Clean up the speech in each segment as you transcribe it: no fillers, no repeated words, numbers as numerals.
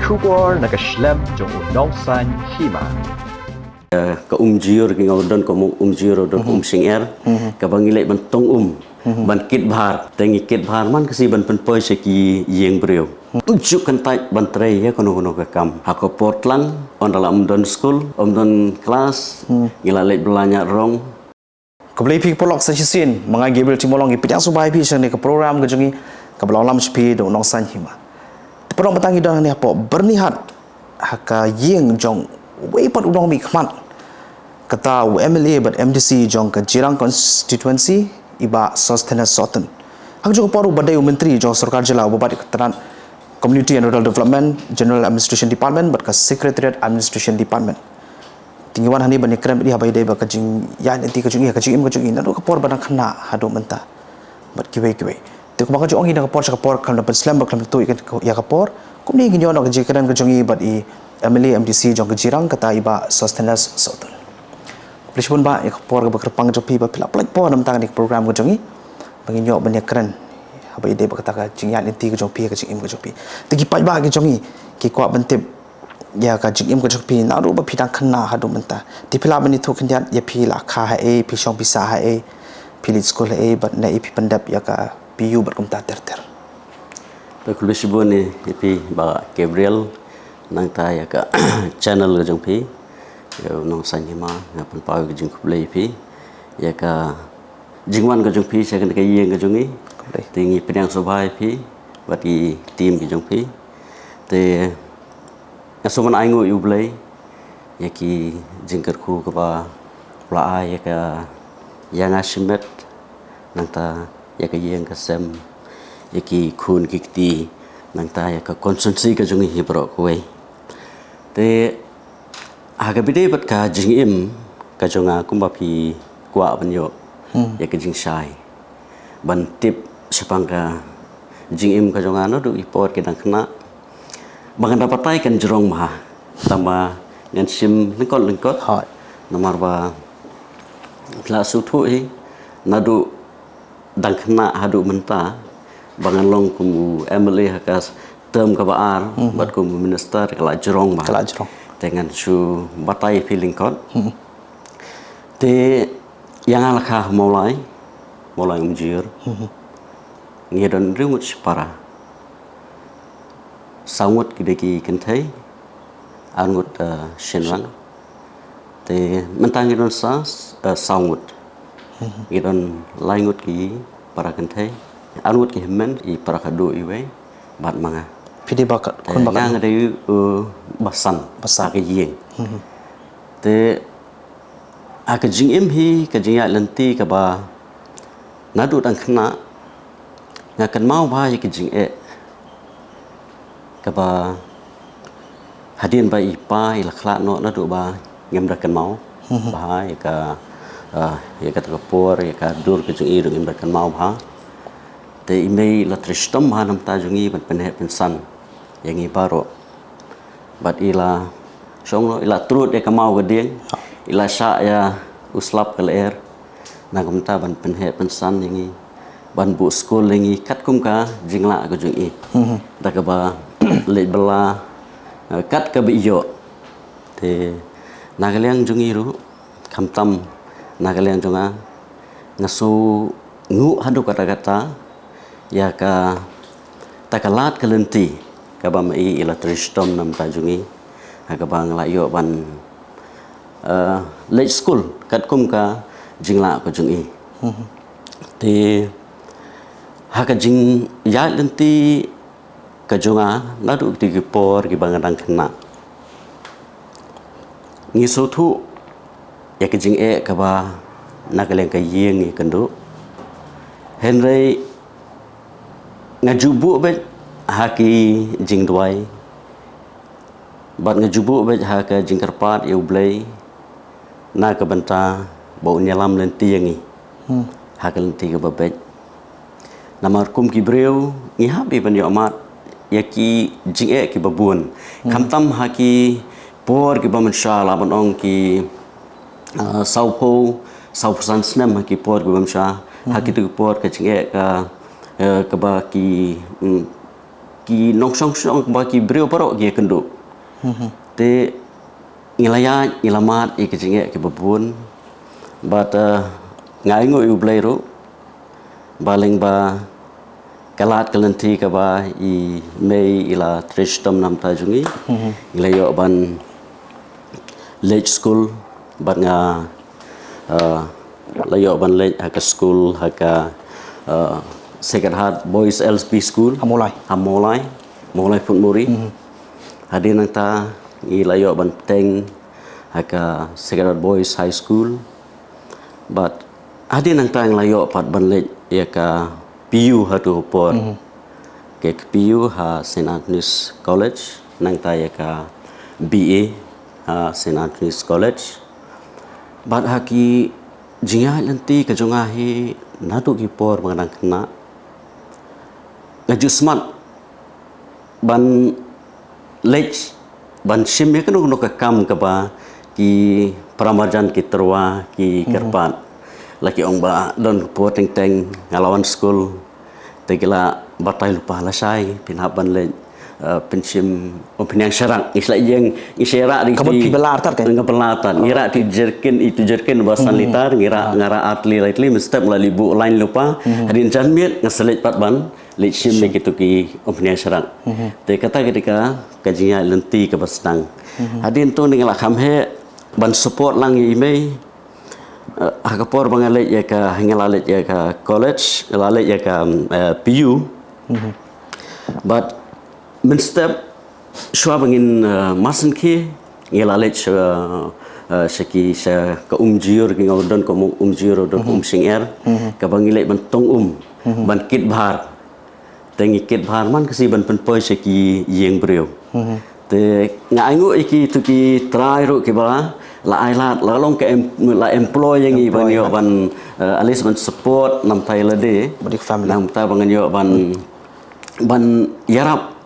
Shubor na Shlem jong Nongsan Hima. Ka jiur ki ngodon ko jiur don singer ka bangilai ban tong ban kit bhar tengi kit bhar man kasi ban penpoi se ki yeng breu tujuk kan tai ban trei ya kono ka kam hako portlang on dalam don school don kelas ngila lek belanya rong Keblai pi polok sa sisin mga gibel timolong ipit yang subay pi sene ke program ke jongi ka belalam spi do nong san hima porong batangi dan ni apo bernihat haka yeng jong wepat udong mi khmat kata MLA but MDC jong ke Jirang constituency iba sustenance soten hak jong paru badai menteri jong sarkar jela bobat keteran community and rural development general administration department but ke secretariat administration department tinggiwan hani bani kram di habai dai ba kajing ya nanti kajing im kajing na do kapor banang khna hado menta bat kiwe te ko baka jong ina kapor kan dapat slam baklam tu ya kapor kum ni ginyo na kajing kan kajing bat i MLA MDC jong Jirang kata iba sustenance soten Pelishpun ba ik por ke bekerpang jopi ba pila plek por nam tangan ik program ke jongi bagi nyok banyak keren habai dai ba kata ka jingyan nanti ke jopi ke jing im ke jopi tegi pai ba ke jongi ki kwa bentip ya ka jing im ke jopi na ru ba pidang khna hadu menta ti pila bani thu khindian ya pila kha ha e pi shong bisa ha e pilit school e ba na ipi pendap ya ka piu berkumta ter to kulishbon ni ipi ba Gabriel nang ta ya ka channel ke jong pi nong san hima ngapan pau ke jing kublai pi ya ka jingwan ke jong pi sa kan ke yeng ke jongi tingi pedang sobai pi bati tim ke jong pi te asoman aingo yu blai ya ki jingker khu ke ba pla ya ka yang asimet nang ta ya ka yeng ka sem ya ki khun ki ti nang ta ya ka konsensi ke jongi hibro koi te aga bide bat ka jing im ka jonga kumba pi kwa banyo ya ka jing shai ban tip sepang ka jing im ka jonga no du ipot ke dang kena bangan dapat kan jerong mah tamba ngan sim lengkot hot nomor ba kelas tu nadu dang kena hadu menta bangan long kumu MLA hakas term ka baar bat kumu minister kala jerong mah dengan su batai feeling kot te yang alakah mulai umjir ngedon rimut para sangut kideki kentai angut shenwan te mentang ngedon sangut ngedon laingut ki para kentai angut ki men I para kado iwe bat manga pidi bakat kun bakat ngang ada basan ke yeng te aka jing im hi ka jing ya lenti ka ba nadu dang khna ngakan mau ba ya ke jing ka ba hadin ba ipa ila khla no nadu ba ngem da kan mau ba ya ka por ya ka dur ke jing irung ngem da kan mau ba te imei la tristom ha nam ta jungi ban penhe pensan yang ibaro bat ila songno ila trut ya kamau gedeng ila sya ya uslap ke leer na kamta ban penhe pensan yangi ban bu school yangi kat kum ka jingla ko jungi da ka ba le bela kat ka bi yo te nagaliang jungi ru kamtam nagaliang junga ngasu ngu hadu kata-kata ya ka takalat kelenti ka ba mai ila tristom nam ta jungi ka ba nglayo ban late school kat kum ka jingla ko jungi te ha ka jing ya lenti ka junga nadu ti ki por ki bangadang khna ngi so thu ya ka jing ka ba nakaleng ka yeng ni kandu Henry ngajubu bet haki jing duai bat ngajubu bet haka jing karpat eu blai na ka banta bau nyalam lenti yangi haka lenti ka babet namar kum ki breu ngi habi ban yo amat yaki jing ki babun kamtam haki por ki baman shala ban ong ki sau san snem haki por ki bam sha haki tu por ka jing ka ba ki ki nong song ba ki brio parok ki kenduk te ngilaya ilamat i kijinge ki babun but ngai ngo u blairu baling ba kalat kalanti ka ba i mei ila tristam nam ta jungi ilayo ban late school bat nga layo ban late haka school haka Sacred Heart Boys LSP School Hamolai Pun Muri hadir nang ta ilayo ban teng haka Sacred Heart Boys High School but hadir nang ta layo pat ban late ya ka PU hatu por ke PU ha St. Anthony's College nang ta ya ka BA ha St. Anthony's College but haki jinga lanti ka jongahi natu ki por mangang kena ngaju smart ban lech ban sim ya kanu ka kam ka ba ki pramarjan ki terwa ki kerpat laki ong ba don po teng teng ngalawan school tegila batai lupa lasai pinhap ban lech pensim opinian syarak isla yang isyara di kamu pibelartar kan ngapelatan ngira ti jerkin basan litar ngira ngara atli lightly mestep melalui bu line lupa hadin janmiet ngaselit pat ban lecim gitu ki opinian syarak te kata ketika kajinya lenti ke basnang hadin tu ningla khamhe ban support lang ime hakapor bangalet ya ka ngalalet ya ka college ngalalet ya ka PU but menstep shwa bangin masan ki ngelalet shaki sha ka umjir ki ngodon ko umjir don singer ka bangilet bantong ban kit bhar tengi kit bhar man kasi ban penpoi shaki yeng breu te ngangu iki tu ki try ro ki ba la ailat la long ke la employ yang i ban yo ban alis ban support nam thailade nam ta bangan yo ban yarap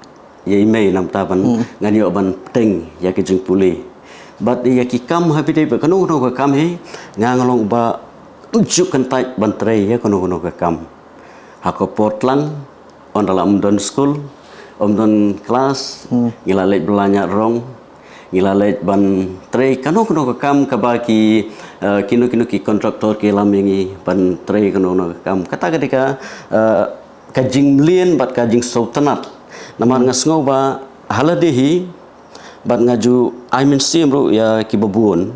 ye email nam ta ban ngan yo ban teng ya ki jing puli bat ya ki kam habi dei kanu no ka kam he ngangalong ba ujuk kan tai ban tre ya kanu no ka kam hako portlang on dalam don school don kelas ngilalet belanya rong ngilalet ban tre kanu ka kam ka ba ki kinu ki kontraktor ki lamingi ban tre kanu no ka kam kata ketika kajing mlien bat kajing sultanat namar ngasngau ba haladehi bat ngaju aimin simru ya ki babun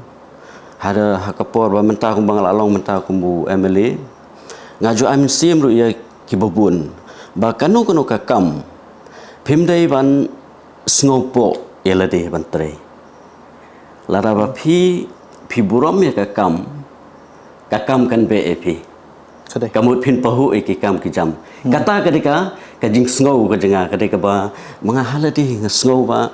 hada hakapor ba mentah kum bang lalong mentah kum bu MLA ngaju aimin simru ya ki babun ba kanu ka kam phimdei ban sngopo yelade ban tre lara ba phi buram ya ka kam kan BAP kamut pin pahu ki kam ki jam kata ketika kajing sngau ka jenga ketika ba mga haladi sngau ba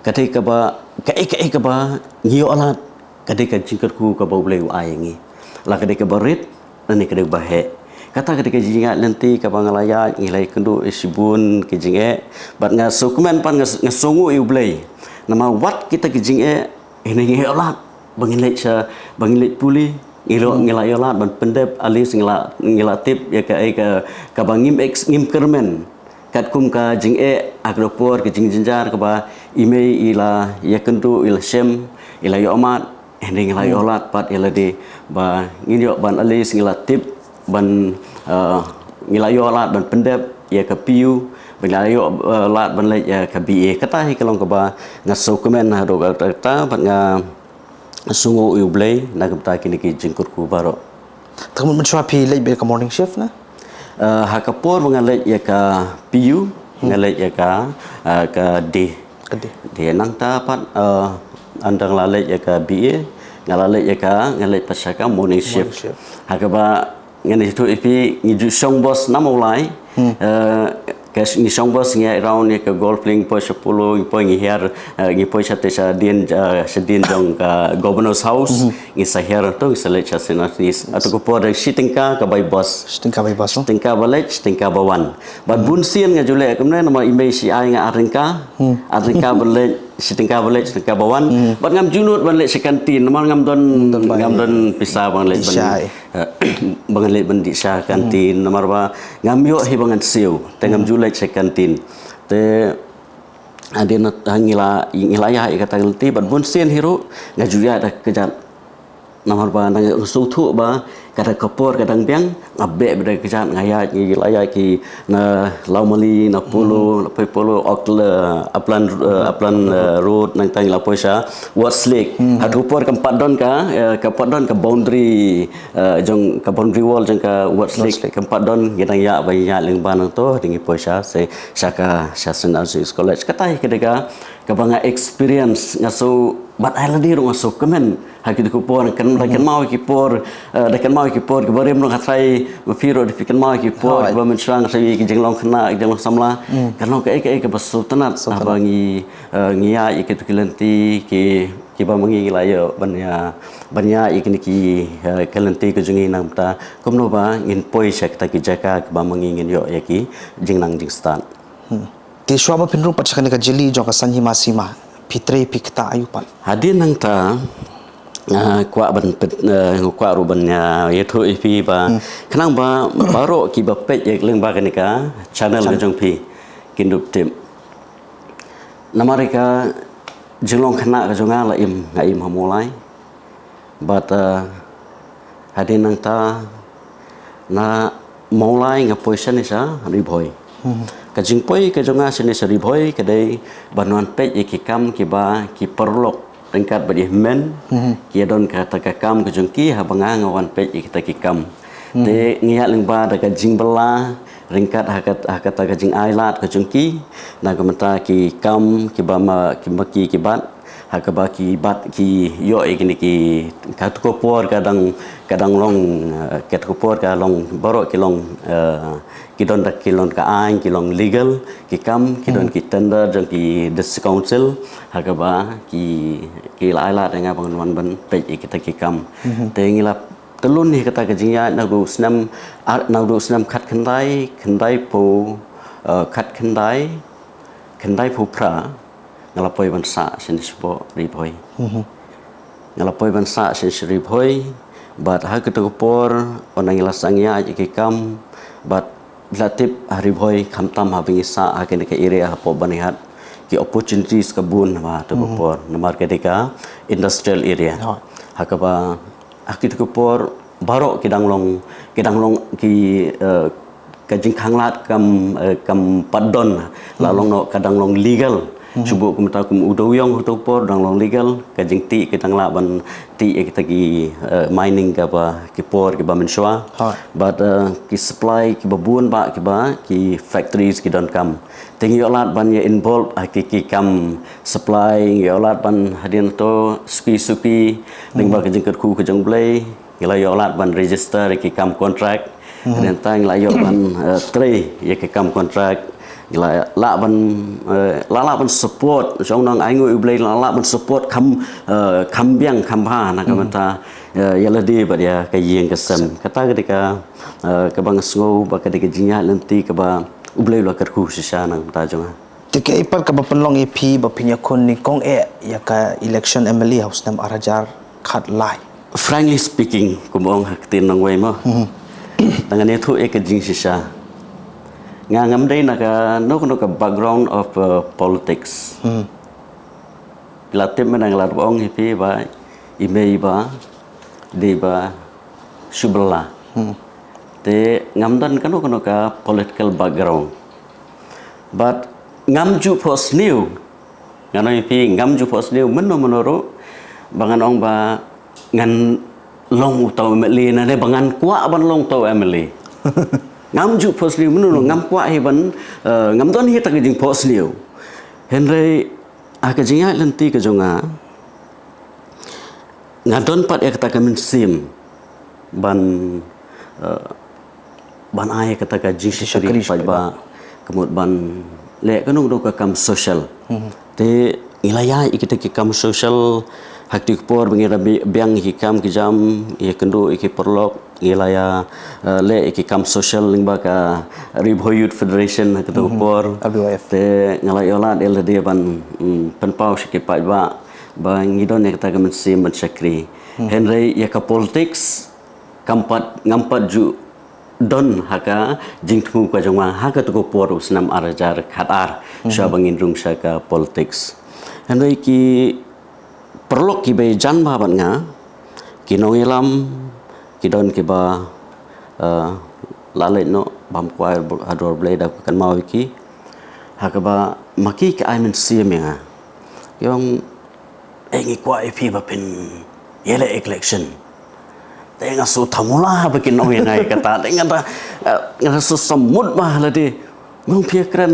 ketika ba ka ba ngio alat ketika jingkat ku ka ba bleu aingi la ketika barit nani ketika ba he kata ketika jinga nanti ka ba ngalaya ngilai kendu isibun ki jinge bat nga sukumen pan ngasungu i blei nama wat kita ki jinge ini ngio alat bangilet puli ngilai alat ban pendep alis ngilatip ya ka bangim ngim kermen kat kum ka jing agropor ke jing jinjar ka ba ime ila ya kentu ila shem ila yomat ending ila yolat pat ila de ba ngin yo ban alis ngilatip ban ngila yolat ban pendep ya ka piu bila yo lat ban le ya ka BA kata hi kalong ka ba ngaso kemen ha do ta bat nga sungu ublay nagumta kini ki jingkut ku baro tamun menchwa pi late be ka morning shift na hakapor mengalet ya ka PU ngalet ya ka D nang ta pat andang lalet ya ka BA ngalalet ya ka ngalet pasaka morning shift hakaba ngani tu ipi ngiju song boss namulai kes ni song bos ngi around ni ke golf link po 10 po ngi her ngi po chate sa din jong ka governor's house ngi sa her to select sa senatis atau ko por sitting ka by boss sitting ka balech sitting ka bawan but bun sien nga jule kemne nama email si ai nga arringka balech sitting ka bawan but ngam junut balech si kantin nama ngam don pisa balech bangalit bandi sa kantin nomor ba ngam yo hi bangan siu tengam julai sa kantin te ada nak ngilayah kata ngelti bat bun sen hiru ngajuya ada kejat namar ba nang sutu ba kada kapor kadang biang ngabe beda kejat ngaya ngilayah ki na laumali na polo polo okla aplan road nang tang la poisa waslek adu por kampadon ka boundary jong ka boundary wall jong ka waslek kampadon gidang ya ba ya leng ban to dingi poisa se saka sasen asis college katai kedega kabanga experience ngaso bat ai ladi ro ngaso kemen hakid ko por kan mau ki por ke bare mno khatrai mafiro di fikan mau ki por ba men srang sai ki jenglong khna jenglong samla kan lo ke basultanat abangi ngia ikitu kilanti ki ba mangi layo banya ikini ki kilanti ke jungi nang ta komno ba ngin poi sek ta ki jaka ba mangi ngin yo yaki jingnang jingstan ti shwaba pinrung pachakani ka jeli jong ka sanhi masima pitre pikta ayupan hadin nang ta kwa rubannya yaitu ipi ba kenang ba baru ki ba pet yak leng ba kanika channel ka jong pi kindup tim namarika jelong khana ka jonga la im hamulai but hadin nang ta na mulai nga position isa ribhoi ka jingpoi ka jonga sini ribhoi kadai banuan pet yakikam ki ba ki perlok ringkat badi men kia don kata kakam ke jongki habanga ngawan pej kita kikam te ngiat lengba daga jingbela ringkat hakat ka jing ailat ke jongki na kamata ki kam ki bama ki maki ki bat hakaba ki bat ki yo ikini ki katukopor kadang long katukopor ka long borok ki long kidon dak kilon ka ain kilong legal ki kam kidon ki tender jong ki dis council hakaba ki laila dengan pengenuan ban pej kita ki kam te ngila telun ni kata kejingya nagu snam khat khandai po khat khandai po pra ngalapoi ban sa sin sibo riboi ngalapoi ban sa sin riboi bat ha katukopor onang ngila sangya ki kam bat latip haribhoi khamtam habing isa akin ke area hapo banihat ki opportunities kabun ba to por namar ketika industrial area hakaba akit ko por barok kidang long ki kajing khanglat kam padon lalong no kadang long legal cuba kumta kum udoyong to por dang long legal kajing ti kitang la ban ti kita ki mining ka ba ki por ki ba menswa but ki supply ki babun ba ki factories ki don kam tingi olat ban ye involved ki kam supply ye olat ban hadin to suki ning ba kajing ku kajang blay ngila ye olat ban register ki kam contract dan tang la yo ban tre ye ki kam contract la ban support trong nang ai ngoi blay la ban support kam biang kam ha na kamata yala di ba dia ka yeng kesem kata ketika ka bang sngo ba ketika jinya lenti ka ba ublay la kerku sisa nang ta jonga tike ipal ka bapenlong EP ba pinyakon ni kong ya ka election MLA house nam arajar khat lai frankly speaking kumong haktin nang way mo tangan itu ka jing sisa ngam dai naka no background of politics latim menang lat bong hipi ba imei ba de ba subla te ngam dan kanu ka political background but ngam ju pos new ngano hipi ngam ju pos new menoro bangan ong ba ngan long utau emeli na ne bangan kwa ban long tau emeli ngam ju posliu menulu ngam kwa heban ngam don hi tak jing posliu henry akajinga lenti ke jonga ngadon pat ya kata kamin sim ban ai kata ka jing shishri ba kemud ban le kanung do ka kam social te ilaya ikita ki kam social hakti por bengira biang hikam ki jam ye kendo iki perlok ilaya le iki kam social lingba ka Ribho Youth Federation hakti por te ngalai ola del dia ban penpau sikit ba ngidon ya kata gamen sim ban sakri henry ya ka politics kampat ngampat ju don haka jingtmu ka jongma haka tu ko por usnam arajar khatar syabangin rung syaka politics handai ki perlu ki be janba ban nga ki nongilam ki don ki ba lalai no bam kwai ador blade kan mau ki haka ba maki ka ai men siam nga yong engi kwai phi ba pen yele election tengah su thamula bikin nong yang ai kata tengah ngah su semut bah lah di mung pikiran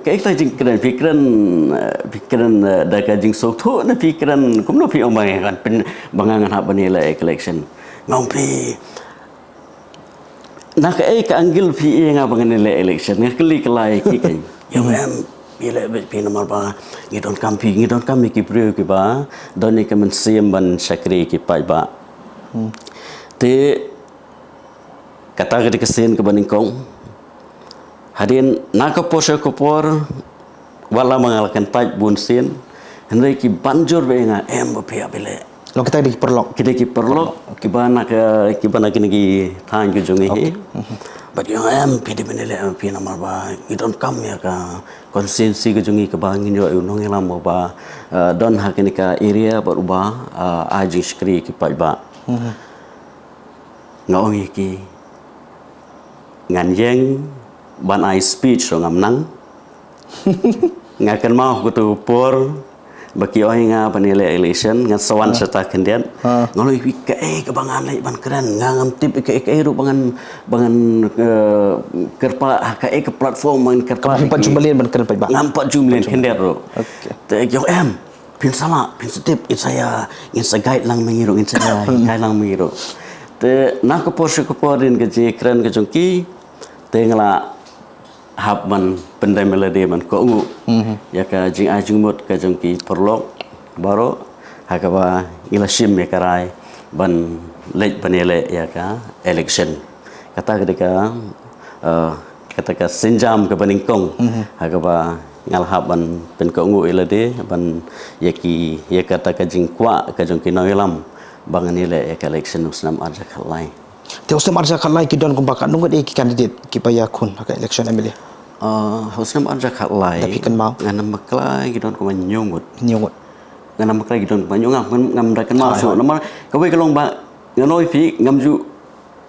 kita jing pikiran dah kajing sok tu na pikiran kum no pi omai kan pen bangangan hab ni la election mung pi nak ka anggil pi nga bangan la election ngah keli kelai ki kan yang bila pi nomor ba ngidon kami ki priu ki ba don ni ka men siam ban sakri ki pai ba te kata ketika sen ke Baningkong hadin nak kopor wala mengalahkan taj bun sen hendai ki banjur be nga bapia bele lo kita di perlok ki bana kini ki than ki jungi he but yang pidi benele pi namar ba idon kam ya ka konsensi ke jungi ke bangin yo unong elam ba don hakini ka area berubah aji skri ki pai ba ngau ki ngan yang ban ai speech so ngam nang ngakan mau ku tu por baki oi nga panile election ngan sawan serta kendian ngoloi ki ke bangan lai ban keren ngam tip ke ru bangan kerpa ke platform man kerpa 4 jumlin ban keren pai ba ngam 4 jumlin kendian ro okey te yo pin sama pin setip saya ingin guide lang mengiru ingin saya guide lang mengiru te nak keporin ke keren ke jongki te ngala habman pendai melodi man ko ngu ya ka jing ajung mut ke jongki perlok baro hakaba ngila sim ya karai ban lej panele ya ka election kata ketika senjam ke Baningkong hakaba ngal haban pen ko ngu ilade ban yaki ya kata ka jing kwa ka jongki noilam bangan nilai election usnam arja khalai te usnam arja khalai ki don kumbaka nungut ki candidate ki paya kun ka election emile usnam arja khalai tapi kan mau ngana maklai ki don kuma nyungut ngana maklai ki don nyungam ngam da kan mau so nomor ka we kalong ba nganoi pi ngamju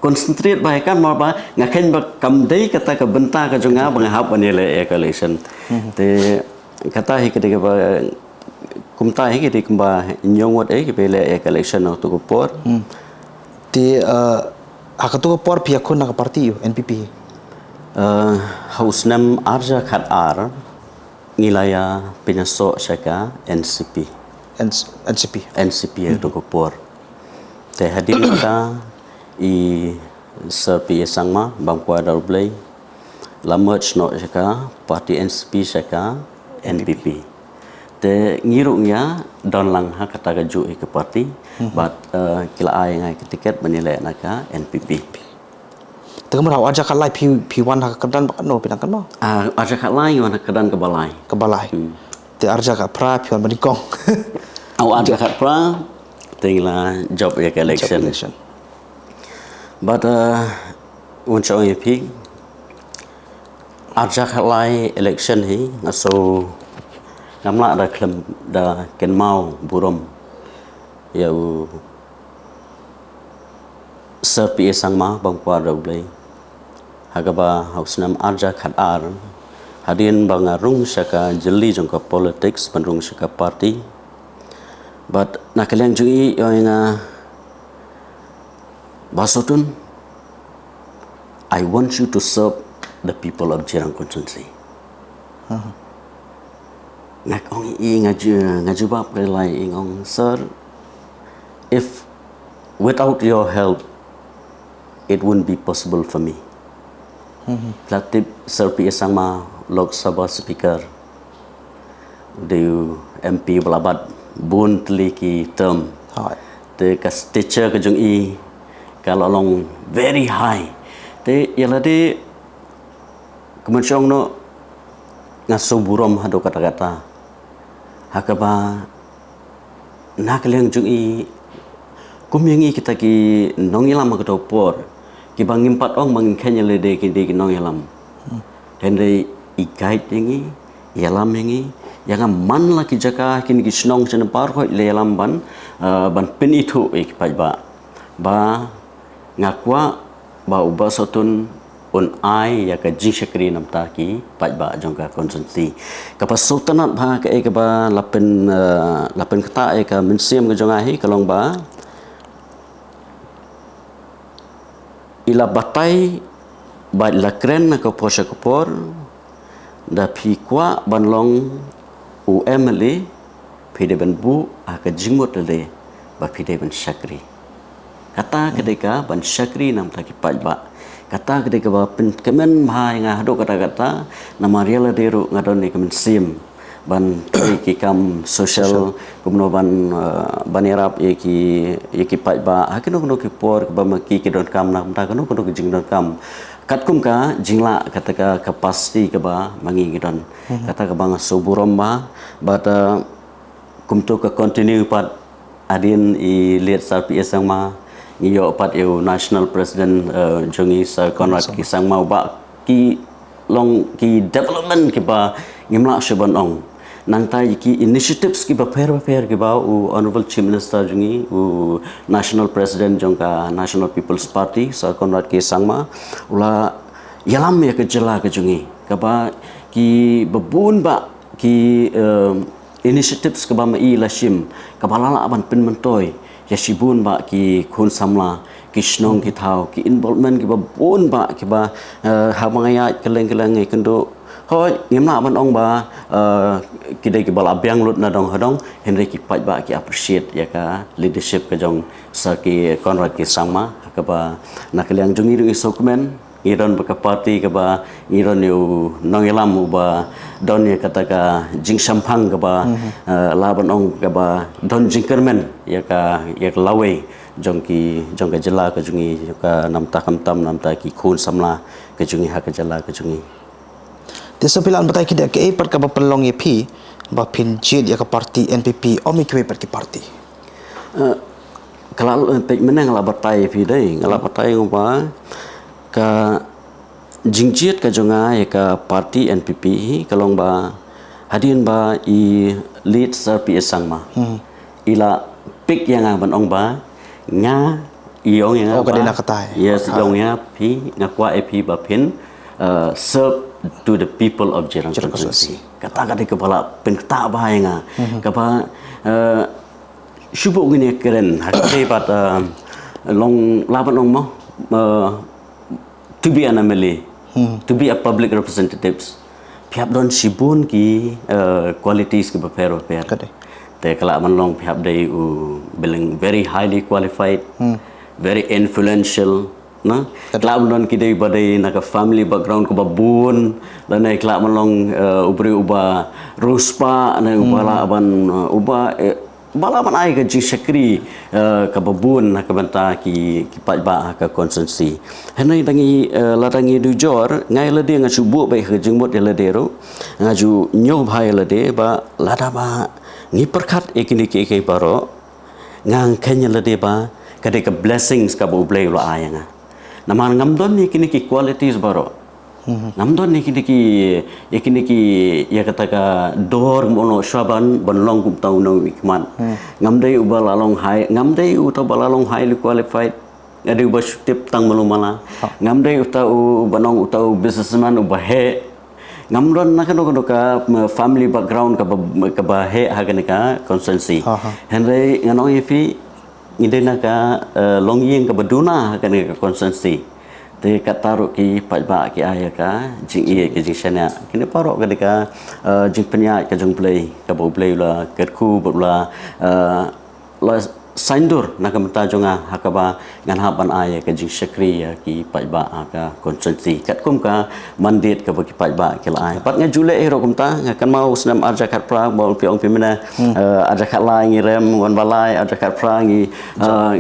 concentrate ba kan mau ba ngaken ba kam dei kata ka benta ka jonga bangahap nilai election te kata hi ketika ba kumta hi ketika ba nyongot ke bele election tu ko por ti hakatu ko por pia kun nak parti NPP hausnam arja khat ar ngilaya pinaso syaka NCP tu ko por te hadir kita i serpi sangma bangkwa darblay lamerch no syaka parti NCP syaka NPP te ngiruknya don lang ha kata gaju ke parti but kila ai ngai ke tiket menilai naka NPP tengah merau aja kalai P1 hak kedan no pinang kan mau aja kalai wana kedan ke balai te arja ka pra P1 Baningkong aja kat pra tinggal job ya election but untuk NPP aja kalai election hi ngaso ngamla da klem da ken mau burom yau serpi sangma bangkwa doblei hagaba hausnam arja khatar hadin bangarung syaka jeli jongka politics bandung syaka party but nakaleng jui yoinga basotun I want you to serve the people of Jirang constituency nak ong ngaju bab relai ingong sir if without your help it wouldn't be possible for me latip serpi sangma lok sabha speaker de MP belabat bun teliki term te kas teacher ke jung i kalau long very high te yalade kemencong no ngasuburom hado kata-kata hakaba nakaleng jung i kumyangi kita ki nongilam ko por bang impat ong bang kenya le de ki de nong yalam hende igait yangi yalam yangi yang man la ki jaka kin ki snong chen par ko le yalam ban pin itu ik ba ngakwa ba uba sotun on ai ya ka jing shakri nam ta ki ba jongka konsensi ka sultanat ba ka e ka ba lapen kata e ka mensiam ka jonga hi kalong ba ila batai ba la kren ka posha kopor da pi kwa banlong u emily pide ben bu ka jingmot le ba pide ben shakri kata ketika ban shakri nam ta ki ba kata ketika ba kemen bahai ngah do kata nama riala deru ngadon ni kemen sim ban ki kam social kumno ban erap ki ba hakino no ki por ba maki ki don kam nam ta kono ki jing don kam kat kum ka jingla kata ka pasti ke ba mangi gidon kata ka bang suburom ba kum to ka continue pat adin I lihat sarpi sang ma ngiyo pat eu national president jongi Sir Conrad ki sang mau ba ki long ki development ki ba ngimla shaban ong nang ta ki initiatives ki ba fair ki ba u honorable chief minister jongi u national president jongka National People's Party Sir Conrad ki sang ma ula yalam ya ke jela ke jongi ka ba ki babun ba ki initiatives ke ba mai lashim ka balala aban pin mentoy ya shibun ba ki khun samla ki snong ki thau ki involvement ki ba bon ba ki ba ha mangaya keleng-keleng ngai kendo hoi ngimna ban ong ba ki dei ki bal abyang lut na dong hadong henry ki pai ba ki appreciate ya ka leadership ka jong sa ki Conrad ki sangma ka ba nakaliang jong iri sokmen iron ba ka party ka ba iron yu nongelam ba don ya kata ka jing sampang ka ba laban ong ka ba don jingkermen ya ka lawe jong ka jela ka jungi ka namta kamtam namta ki khun samla ka jungi ha ka jela ka jungi Desa pilan batai kita ke par ka ba pelong ye pi ba pin jid ya ka parti NPP omi kwe par ki parti kalau pek menang la batai pi dei ngala batai ngpa ka jingjiat ka jonga ya ka parti NPP kalong ba hadin ba I lead sarpi sang ma ila pik yang ban ong ba nga iong yang ka dina katai yes dong ya pi ngakwa ep ba pin serve to the people of Jirang Constituency kata ke bala pen kata ba nga ka ba syubu gini keren hakte pat long laban ong mo to be an MLA, to be a public representatives, pihak don sibun ki qualities ki berpair. Te kalau manlong pihak day being very highly qualified, very influential, na. Kalau don ki day badai naka family background ko babun, dan ay kalau manlong ubri uba ruspa, na ubala aban uba balaman ai ka jing shakri ka babun ka banta ki pat ba ka konsensi henai dangi ladangi du jor ngai lade nga subu bai ka jing mot lade ro nga ju nyo bhai lade ba lada ba ngi perkhat ekini ke ke paro ngang kenya lade ba ka de ka blessings ka bo blai lo ai nga naman ngamdon ni kini ki qualities baro namdon ni kini ki ya kata ka dor mono shaban banlong kum tau no ikman ngamdai ubalalong high ngamdai uta balalong highly qualified ngade uba tip tang malumala ngamdai uta banong uta businessman ubahe ngamdon nakano ka family background ka bahe haganeka consensi henry nganong ifi ngidena ka longyeng ka baduna haganeka consensi te kataru ki pajba ki aya ka jing ie ki jing shana kini parok ketika jing penya ka jong play ka bo play la ketku bula la saindur nakamta jonga hakaba ngan haban aya ka jing shakri ya ki pajba ka konsensi katkum ka mandate ka ki pajba ki la ai pat nga jule ero kumta ngakan mau senam arja kat pra bol piong pimena arja kat la ngi rem wan balai arja kat pra ngi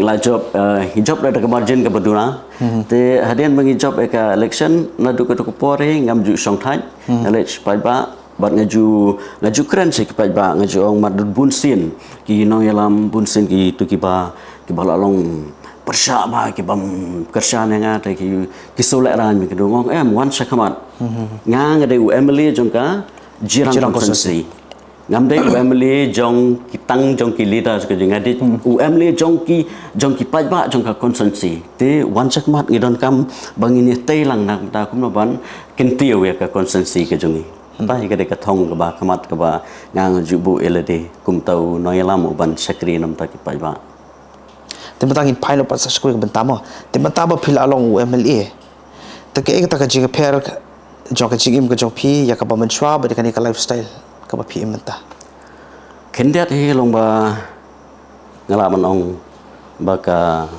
la job hijab da ka margin ka baduna te hadian bagi job ka election na du ka pore ngam ju song thai elect pajba bat ngaju keren se ki pajba ngaju ong madud bunsin ki no yalam bunsin ki tu ki ba lalong persya ba ki bam kerja nga ta ki solek ran mi kedong wan syakamat nga de Emily jongka jirang konsensi ngam de Emily jong ki tang jong ki leader ke jong adi Emily jong ki paj ba jong ka konsensi te wan syakamat ngidon kam bangini te lang nak ta kum ban kin tiu ya ka konsensi ke jong ta ka de ka thong ka ba kamat ka ba ngang jubu elade kum tau noyalam uban sakri nam ta ki paj ba Tematangin pilot pas sekolah bentama. Temataba pil along UMLA. Take tak jing pair jong jing ke jong pi ya ka ba menchwa ba dekan ka lifestyle ka ba pi menta. Kendiat he long ba ngalaman ong baka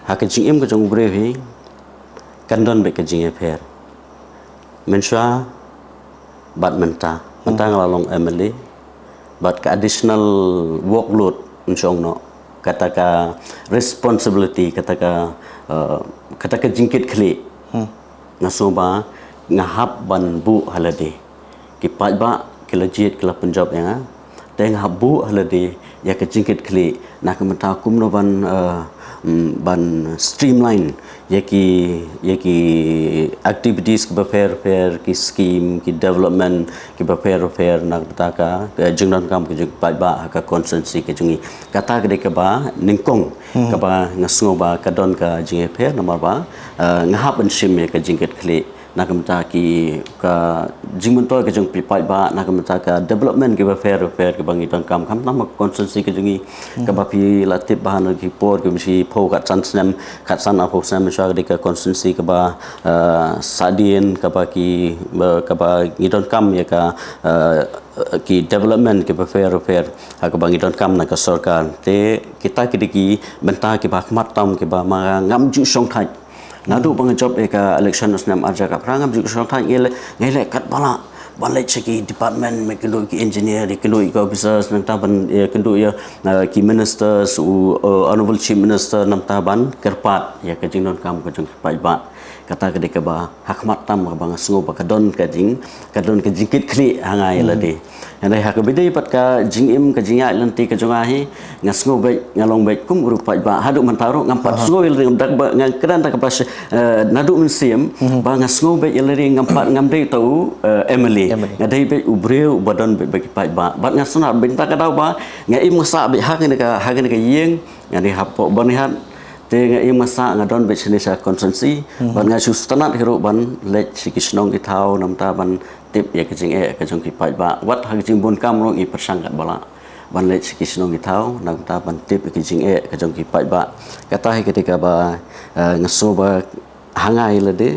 hak jing ke jong brevi kandon be ke jing pair. Menchwa bat menta ngalalong UMLA bat ka additional workload menchong no kata responsibility kata jingkit kli ngasoba ngahap ban bu halade ki pajba kilajit kila Punjab ya teng habu halade ya ke jingkit kli nak menta kum no ban streamline yaki activities ke fair ki scheme ki development ki fair nak betaka jengdan kam ke ba ka konsensi ke jungi kata ke ba ningkong ke ba ngasngo ba kadon ka jing fair nomor ba ngahap ban sim ke jingket kli nak menta ki ka jingmun to ke jung pipai ba nak menta ka development ke fair ke bangi ton kam nama konsensi ke jungi ke ba pi latip bahan ki por ke misi po kat san apo sam sya ke konsensi ke ba sadien ke ba ngidon kam ya ka ki development ke fair ha ke bangi ton kam nak sarkar te kita ki benta ke ba khmat tam ke ba ma ngam ju song thai nadu bang job ka election nasnam arja ka prangam ju song thai ngele kat bala balai ceki department mekendo ki engineer kendo ki officers nang taban kendo ya ki ministers honorable chief minister nam taban kerpat ya ka jingnon kam ka jing ba kata ke ba hakmat tam ka bang sungo ba kadon ka jingkit kli hangai lade andai hak bidai pat ka jingim ka jinga lanti ka jonga hi ngasngo be ngalong be kum guru pat ba hadu mantaro ngampat sungo il dak ba ngang kedan tak pas nadu mensim ba ngasngo be il ngampat ngamdei tau Emily ngadai be ubreu badan be pat ba bat ngasna benta ka dau ba ngai masa be hak ni ka yeng ngani hapo banihat te ngai masa ngadon be chinesa konsensi ban ngasu stanat hero ban lech sikisnong ki thau nam ta ban tip ya kejing ka jong ki pai ba wat ha kejing bon kam ro i persangkat bala ban lech sikisnong ki thau nam ta ban tip kejing ka jong ki pai ba kata hi ketika ba ngaso ba hangai lade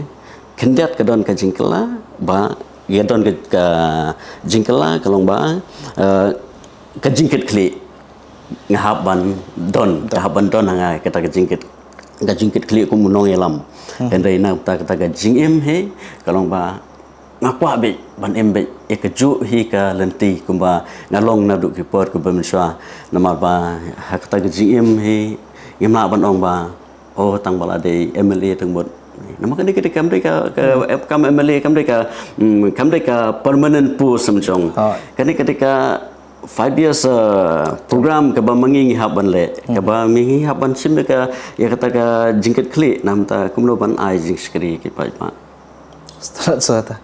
kendiat ka don ka jingkela ba ya don ka jingkela kalong ba ka jingkit kli ngahaban don hangai kata ka jingkit kli ku munong elam dan reina kata ka jingim he kalong ba ngakwa be ban embe ekju hi ka lenti kumba ngalong na du ki por ku bamswa nama ba hakta ka jingim he ngimna ban ong ba tang bala de Emily tang bot nama ka dik kam de ka kam Emily kam de ka permanent post samjong kani ketika 5 years program ke ba mangingi haban le ke ba mangingi haban sim ka ya kata ka jingket kli nam ta kumlo ban ai jing skri ki pa pa Sata.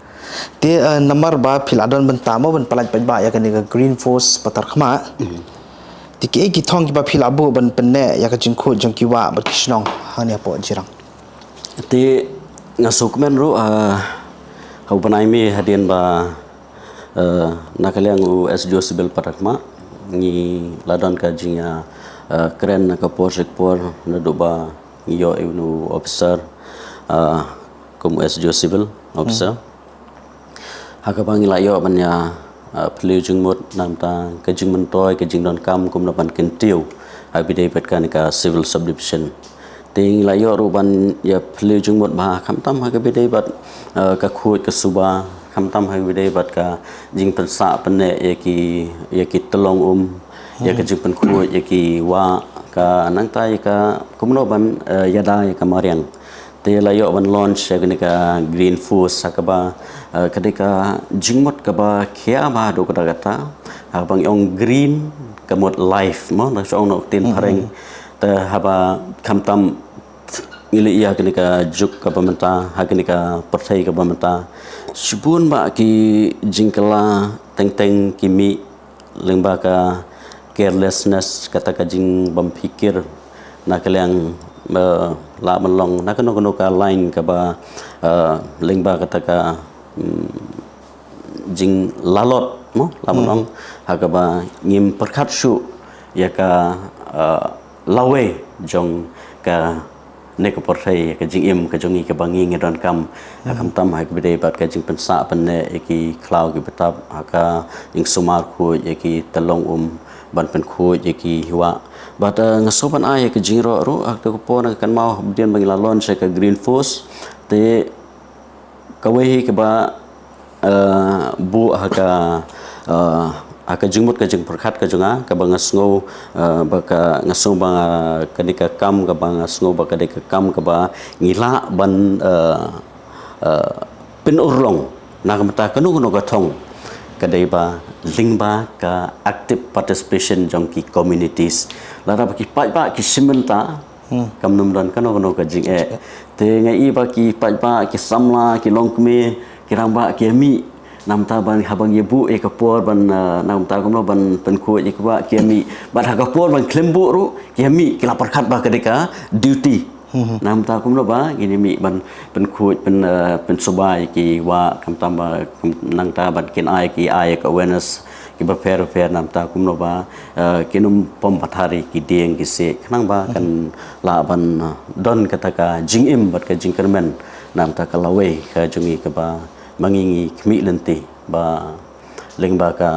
Dia nomor ba piladon bentama ban palaj ba ya kani ka Green Force patar khma. Tiki ki thong ki ba pilabu ban penne ya ka jingko jangki wa ba kishnong hani apo jirang. Ti ngasukmen ru hau banai mi hadian ba nakaliang SJO Sibil Patakma ni ladon ka jinga keren ka project por na doba yo evnu officer como SJO Sibil officer haka bangi layo banya pli jingmut nam ta ka jingman toy ka jingdon kam kum na ban kentiu ha bidai patkan ka civil subdivision ting layo ruban ya pli jingmut ba kham tam ha ka bidai bat ka khuj ka suba kham tam hai bidai bat ka jing pensa penne yaki telong ya ka jing pen khuj yaki wa ka nang tai ka kumno ban yada ya kamariang te layo ban launch ya ka Green Force ka ba ketika jingmot ka ba khia ba do kata ha bang ong green kamot life mo na so no tin pareng haba kamtam ngili iya kenika juk ka pemerintah kenika partai ka pemerintah sibun ba ki jingkala teng kimi lembaga carelessness kata kajing berpikir nak yang la melong nak kono ka line ka ba lembaga kata ka jing lalot no la melong ha ba ngim perkat su ya ka lawe jong ka nek portray ka jing im ka jongi ka bangi ngidon kam akam tam ha bede bat ka jing pensa penne ki cloud ki betap aka ing sumar ku ki telong ban pen ku ki hiwa bat ngasoban ay ka jing ro ro ak ko pon kan mau bian bang lalon se ka green force te kawehi ka ba bu aka aka jingmut ka jing perkat ka junga ka bangas ngo baka ngasong bang kadika kam ka bangas ngo baka kadika kam ka ba ngila ban pin urlong nak mata kanu no ka thong kadai ba lingba ka active participation jong ki communities lara baki pai ba ki simenta kam num dan kanu ka jing te ngai ba ki pai ba ki samla ki longkme ki ramba ki mi nam ta ban habang yebu kapor ban nam ta komno ban penku je kwa kiami ban kapor ban klembu ru kiami kila perkat ba kedeka duty nam ta komno ba gini mi ban penku pen sobai ki wa kam tamba nang ta ban kin ai ki awareness ki ba fair nam ta komno ba kinum pom pathari ki deng ki se nang ba kan la ban don kata ka jingim bat ka jingkermen nam ta ka lawe ka jungi ka ba mangingi kmi lenti ba lengba ka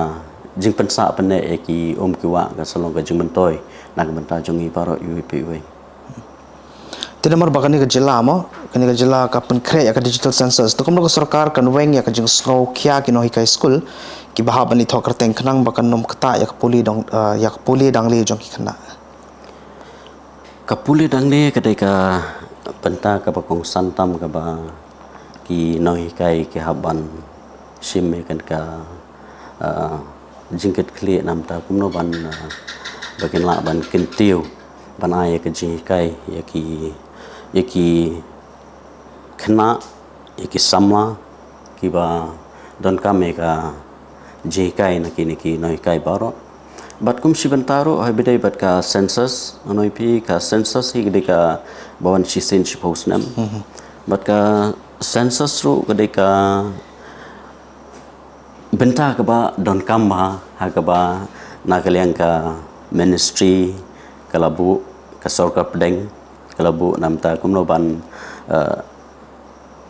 jing pensa pene ki kiwa ka salong ka jing mentoi nak benta jongi paro UPP we tidak mar bakani ka jila mo kani ka jila ka pen kre ya ka digital census to komno ka sarkar kan weng ya ka jing snow kya ki no hikai school ki baha bani thokar teng khnang bakan nom kata ya ka puli dong ya ka puli dang le jong ki khna ka puli dang le ka dei ka penta ka bakong santam ka ba ki noi kai ki haban sim kan ka jingket kli nam ta kumno ban bakin la ban kentiu ban ay ka jing kai ya ki khna ya ki samla ki ba don kame ka jing kai na ki noi kai baro bat kum sibantaro ay bidai bat ka census noi pi ka census hi ka bawan si sen si postnam bat ka census ru kadeka benta ka ba don kamba ha ka ba nakaliang ka ministry kalabu ka sorka pedeng kalabu namta kumno ban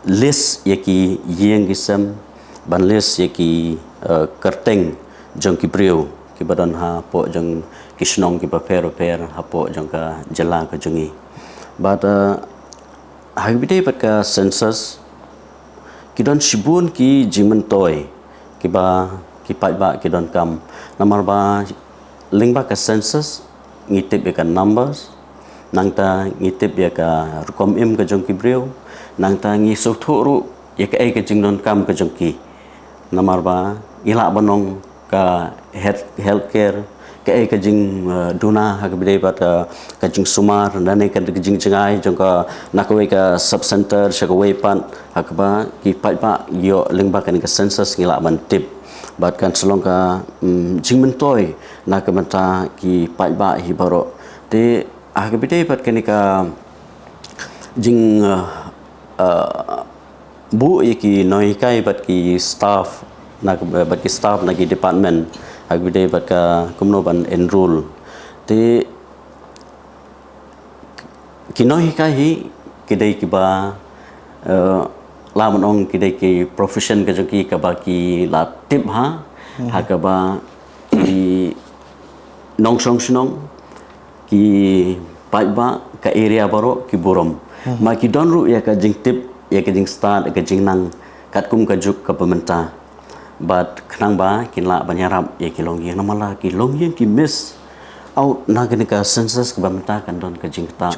list yaki yeng gisam ban list yaki kerteng jong ki priu ki badan ha po jong kisnong ki ba per ha po jong ka jala ka jongi but hagbide pat ka census kidon shibun ki jimentoi ki ba ki pai ba kidon kam namar ba lingba ka census ngitip ya ka numbers nangta ngitip ya ka rukom im ka jong ki breu nangta ngi soturu ya ka ai ka jingnon kam ka jong ki namar ba ila banong ka healthcare ka ai ka jing duna ha ka bidai pat ka jing sumar nane ka jing jingai jong ka nakwe ka sub center shakwe pan ha ka ba ki pai ba yo lingba ka ni ka census ngila ban tip bat kan selong ka jing mentoi na ka menta ki pai ba hi baro te ha ka bidai pat ka ni ka jing bu ki noi kai bat ki staff na bat ki staff na ki department hagbide bat ka kumno ban enroll te kinoi ka hi kidai ki ba la monong kidai ki profession ka joki ka ba ki la tip ha ha ka ba ki nong song snong ki pai ba ka area baro ki borom ma ki don ru ya ka jing tip ya ka jing start ka jing nang kat kum ka juk ka pemerintah but khnang ba kinla banyarap ya kilong yang namala kilong yang ki miss out nagani ka census ka bamta kan don ka jingta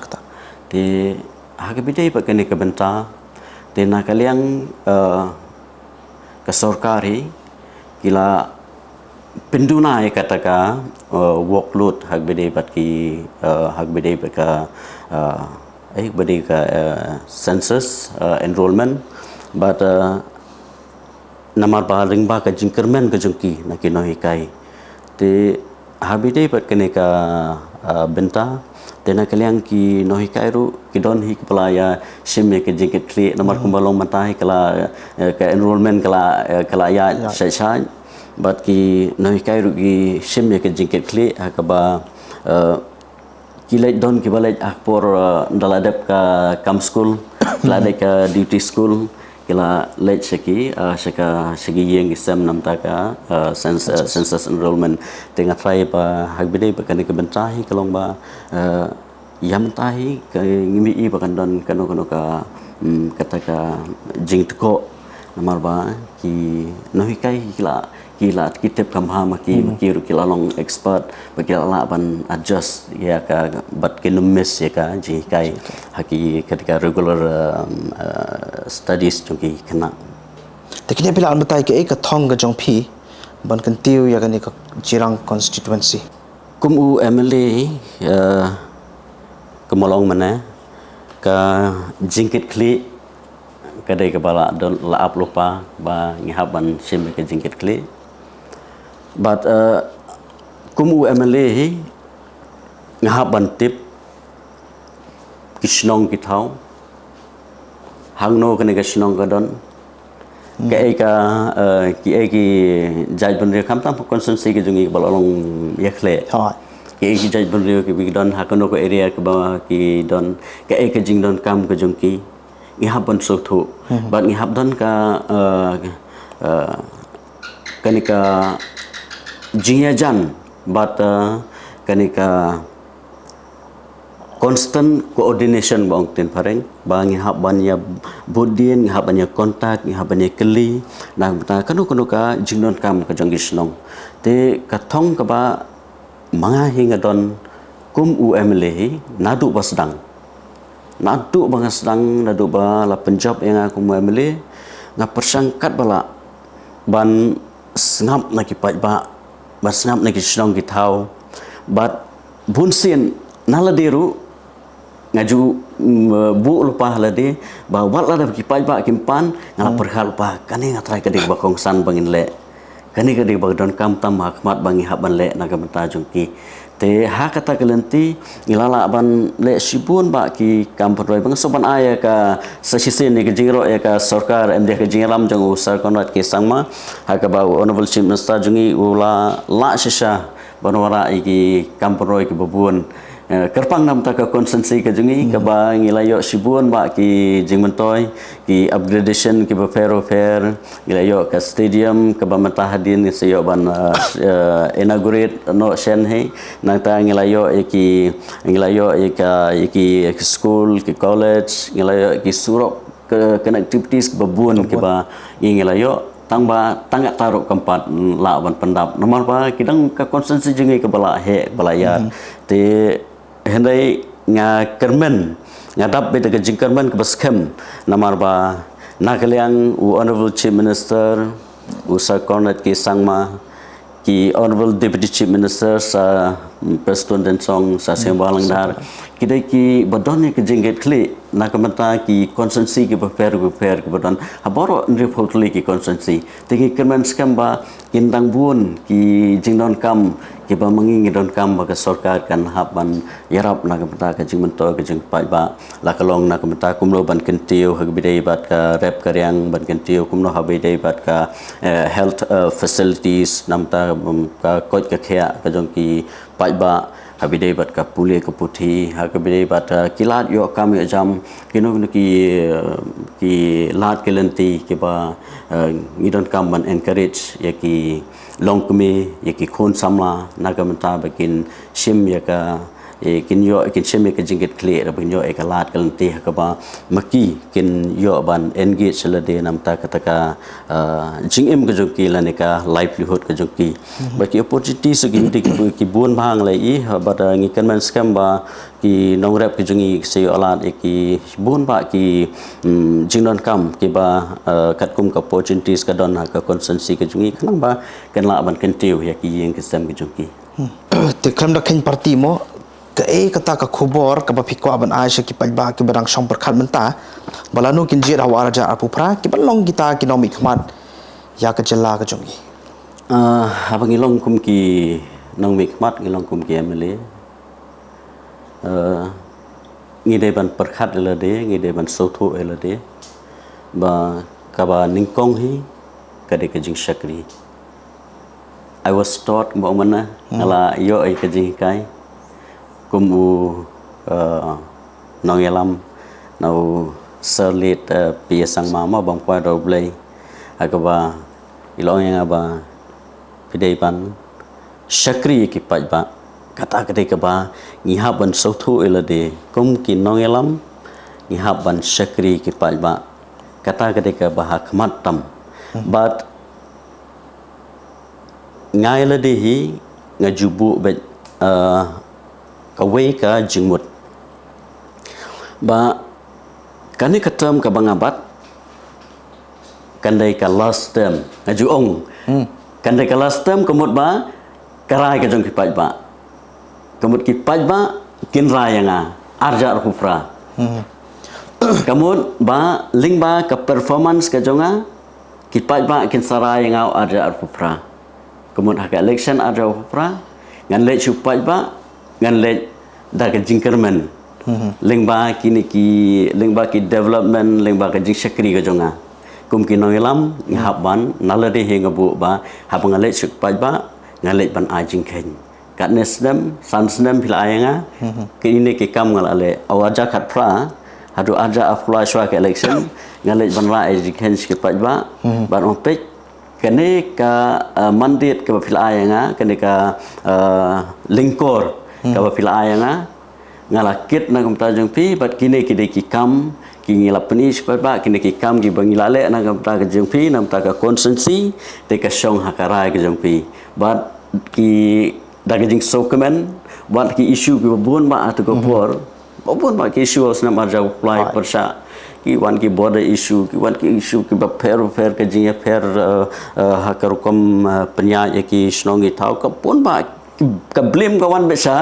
te ha ka bidai pa kani ka banta te na kaliang ka sarkari kila penduna katakan workload hak bede bat ki hak bede ka bede ka census enrollment but namar ba ring ba ka jingkermen ka jungki na kino hikai te habide bat kene ka benta tena kaliang ki no hikai ru ki don hi pelaya shim ke jingket kli namar kumbalong matai kala ka enrollment kala ya sai bat ki no hikai ru ki shim ke jingket kli hakaba ki lek don ki balek akpor daladep ka kam school ladek ka duty school kila lek seki segi yang isem nam taka census enrollment tengah try pa hagbide pa kani kebentai kalong ba yam tahi ke ngimi i bakan don kano ka kataka jing tko namar ba ki nohikai kila kitep kamha maki ru kila long expert bakila la ban adjust ya ka bat kenumis ya ka jikai haki ketika regular studies jongki kena Teknya bila an betai ke ka thong ga jong phi ban kan tiu ya kan ka jirang constituency kum u MLA kemolong mana ka jingkit kli kadai kepala don laap lupa ba ngihaban sim ke jingkit kli but kum u MLA ngahaban tip kisnong kitau hangno kene kisnong kadon ki jaj benri kam tam konsensi ke jungi balong yakle ki jaj benri ke bigdon hakono ko area ke ba ki don ke jing don kam ke jungki ngihap ban so thu bat ngihap don ka kanika jingya jan but kanika constant coordination bang tin pareng bang ngihap ban ya budin ngihap ban ya kontak ngihap ban ya keli na kanu ka jingdon kam ka jonggi snong te kathong ka ba manga hinga don kum UMLA nadu basdang nadu bangasdang nadu ba la penjab yang aku UMLA nga persangkat bala ban ngap na ki ba ngap na ki snong ki thau bat bunsin naladeru ngaju bu lupa halade ba wala da ki pai ba kimpan ngala perhal pa kani ngatrai kadi ba kongsan bangin le kani kadi ba don kam tam hakmat bangi haban le naga mata jungki te ha kata kelenti ngilala ban le sibun ba ki kampun roi bang soban aya ka sasisen ni jingro ya ka sarkar MD ka jingram jang usar konrat ki sangma ha ka ba honorable chief minister jungi ula la shisha banwara iki kampun roi ki babun kerpang nam ta ka konsensi ka jungi ka ba ngilayo sibun ba ki jingmentoy ki upgradation ki ba fair ngilayo ka stadium ka ba mata hadin sayo ban inaugurate no shen he nang ta ngilayo iki school ki college ngilayo ki surok connectivities ka babun ki ba ngilayo tangga taruh keempat lawan pendap nomor ba kidang ka konsensi jungi ka bala he balayar te hendai nga kermen nga dap beta ke jingkermen ke baskem namar ba nakaliang honorable chief minister usa cornet ki sangma ki honorable deputy chief minister sa president dan song sa sembalang dar kidai ki badon ke jingget kli nakamata ki konsensi ki fair ke badon haboro ndri photli ki konsensi tingi kermen skam ba kindang bun ki jingdon kam ki ba mangi don kam ba ka sarkar kan haban yarap nakamata ka jingmento ka jing pai ba lakalong nakamata kumlo ban kentiu hagbidai bat ka rep karyang ban kentiu kumno habidai bat ka health facilities namta ka koj ka khia ka jong ki pai ba habidai bat ka pule ka puthi habidai bat kilat yo kam yo jam kino ki lat kelenti ki ba ngidon kam ban encourage ya ki longkme ya ki khon samla nagamata bakin shim ya ka kin yo kin cheme ke jingit clear ba yo e kalat kalante ka ba maki kin yo ban engage la de nam ta kataka jingem ka jongki la ne ka livelihood ka jongki ba ki opportunity so ki bun bang lai i ba da ngi kan man scam ba ki nong rep ki jongi se alat ki bun ba ki jingdon kam ki ba kat kum ka opportunities ka don ka consensi ka jongi kanang ba kan la ban kan tiu ya ki yeng ki sam ki jongki te klam da ken parti mo ke kata ka khubor ka ba phiko ban ai se ki pa ba ki barang som perkhat menta balanu kin jit awar ja apu pra ki balong kita ki nomi khmat ya ka jela ka jongi abang ilong kum ki nong mi khmat ilong kum ki emele ngi de ban perkhat la de ngi de ban sotho la de ba ka ba ningkong hi ka de ka jing shakri I was taught ba mana ala yo ai ka jing kai kum u nong yalam nau serlit pi sang mama bang pa do blai akaba ilong yang aba pidai ban shakri ki paj ba kata kate ka ba ngihap ban sothu elade kum ki nong yalam ngihap ban shakri ki paj ba kata kate ka ba khmat tam but ngai la de hi ngajubu be kawai ka jingmut ba kani katam ka bangabat kandai ka last term ngaju ong kandai ka last term kemut ba karai ka jong ki paj ba kemut ki paj ba kin rayanga arja rupra kemut ba ling ba ka performance ka jonga ki paj ba kin sarayanga arja rupra kemut hak election arja rupra ngan le chu paj ba ngan le da ka jingkermen lengba kini ki lengba ki development lengba ka jing shakri ka jonga kum ki noilam ngahap ban nalade he ngabu ba hab ngale chuk paj ba ngale ban a jing khen kat nesdem sansdem phila ayanga ki ini ki kam ngal ale awaja khat pra hadu aja afla shwa ka election ngale ban ra a jing khen ki paj ba ban on pek kene ka mandate ka phila ayanga kene ka lingkor ka phila ayanga ngalakit na kumta jong pi bat kine kide ki kam ki ngila penish ba kine ki kam ki bangila le na kumta ka jong pi nam ta ka consensi te ka shong hakarai ka jong pi bat ki daga jing sokemen bat ki issue ki bun ba atu ko por bun ba ki issue os na marja apply persha ki wan ki border issue ki wan ki issue ki ba fair ka jing fair hakar kom penyai ki snongi thau ka pun ba ka blame kawan besa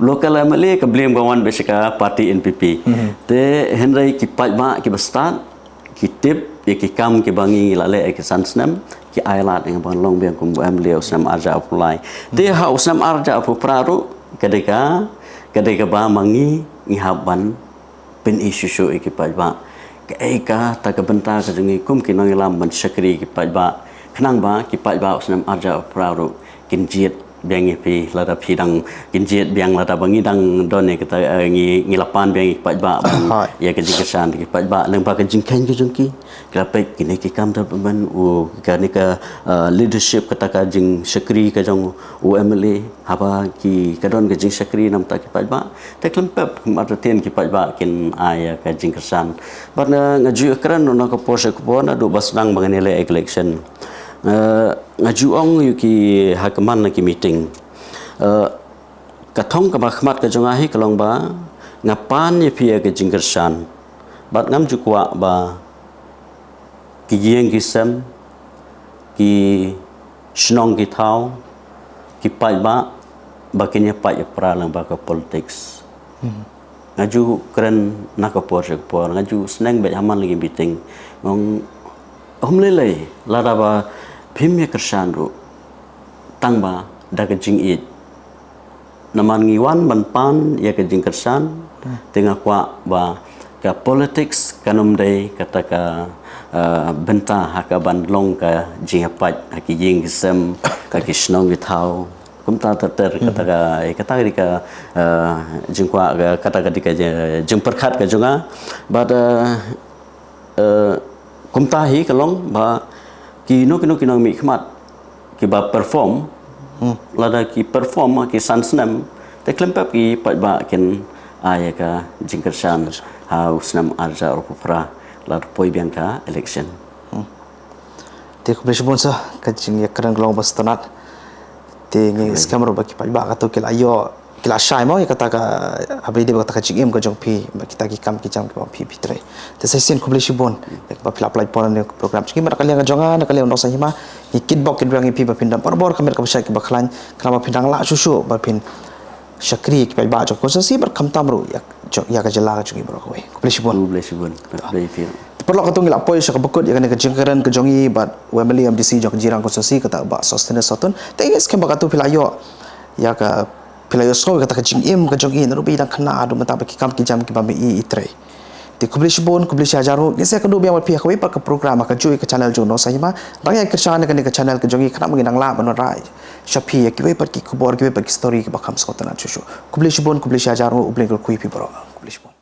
local MLA ka blame kawan besa ka parti NPP te henry ki paj ba ki bastan ki tip ye ki kam ki bangi lale ki sansnam ki ailat yang bang long biang kum MLA usnam arja apply te ha usnam arja apu praru kadeka ba mangi ngihaban pen issue show ki paj ba ka ta ka benta ka jungi kum ki nongilam ban shakri ki paj ba khnang ba ki paj ba usnam arja praru kinjiet biang pi lada pidang kinjit biang lada bangi dang don kita ngi lapan biang paj ba ya ke jikesan ki paj ba leng ba ke jingken ke jongki krape kini ki kam da ban u kani ka leadership kata ka jing shakri ka jong u MLA haba ki kadon ke jing shakri nam ta ki paj ba te klempep marten ki paj ba kin aya ka jingkesan ban ngaju kran no ka pose ko na do basnang banganele election ngaju ong yuki hakaman na ki meeting kathong ka bakhmat ka jonga hi kalong ba ngapan ye phia ke jingkersan bat ngam jukwa ba ki yeng ki sem ki shnong ki thau ki pai ba bakinya pai pra lang ba ka politics ngaju kren na ka por ngaju sneng be haman lagi meeting ngong homlele lada ba phimya kersan ru tangba daga jing it naman ngiwan ban ya ke jing kersan tengah kwa ba ka politics kanum dei kata ka benta haka ban long ka jing apat haki jing sem ka kisnong githau kumta ter kata ka jing kwa kata ka jing perkhat ka junga but kumta hi kalong ba kino mi khmat ki ba perform lada ki perform ki sansnam Te klempap ki pat ba ken aya ka jingkersan usnam arja opera la poi bianka election. Te ko boleh sebut sah kajing ya kerang gelong bas tonat. Te ngi skam ro baki pai ba ka to kila yo kila shai mo ya kata ka abi de kata kajing em ka jong pi kita ki kam ki jam ki pi tre. Te sai sen ko boleh sebut ek ba pila apply pon ne program ciki mar kalian ka jonga na kalian no sa hima ni kid bok kid rangi pi ba pindam bor kamer ka besai ki ba klan kala pindang la susu ba pin syakri ki pai ba jong ko sa si ber kam tamru ya ka jela ka ciki bro ko boleh sebut. Boleh sebut. Boleh pi. Perlu kata ngilap poin saya kebekut ya kan kejengkeran kejongi bat Wembley MDC jok jirang konsesi kata ba sustain sotun tapi skem bakatu pilayo ya ka pilayo so kata kejing im kejongi narubi dan kena adu mata baki kam kijam ki bami i itre di kublish bon kublish ajaru ni saya kendu biang pihak we pak program ka jui ke channel jono saya ma raya kerjaan ke channel kejongi kana menginang la banorai shapi ya ki we pak ki kubor ki we pak story ki bakam sotana chusu kublish bon kublish ajaru ubling ko kui pi bro kublish bon